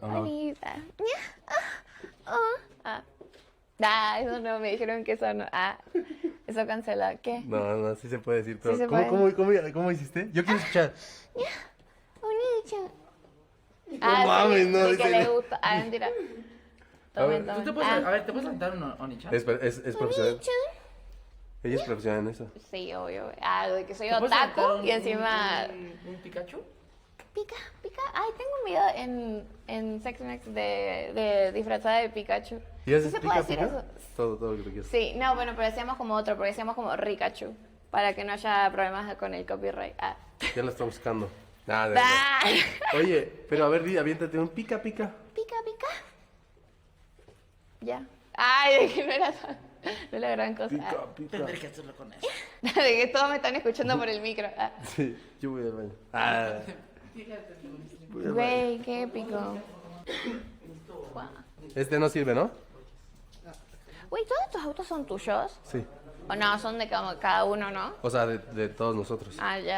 no. Anita. Eso no, me dijeron que eso no. Eso cancela. ¿Qué? No, sí se puede decir, pero Sí se ¿cómo hiciste? Yo quiero escuchar. Bonito. No mames, no, de que ese le no. gusta. Mentira. A Tomen, ver, ¿Tú te tomen. puedes, a ver, ¿te puedes cantar un Onichan? Es profesional. Ella es profesional en eso. Sí, obvio. De que soy ¿Te puedes cantar otaku y encima... un Pikachu? Pica. Ay, tengo un video en Sex Mex de disfrazada de Pikachu. ¿Y haces ¿Sí se puede pica, decir pica? eso? Todo lo que tú quieras. Sí, no, bueno, pero decíamos como otro, porque decíamos como Rikachu. Para que no haya problemas con el copyright. Ya la estamos buscando. Nada. Ah. Oye, pero a ver, aviéntate un pica. Pica. Ya. Ay, de que no era la gran cosa. Pica. Tendré que hacerlo con eso. De que todos me están escuchando por el micro. Sí, yo voy al baño. Voy al baño. Güey, qué épico. Guau. Este no sirve, ¿no? Güey, ¿todos estos autos son tuyos? Sí. ¿O no? Son de cada uno, ¿no? O sea, de todos nosotros. Ya.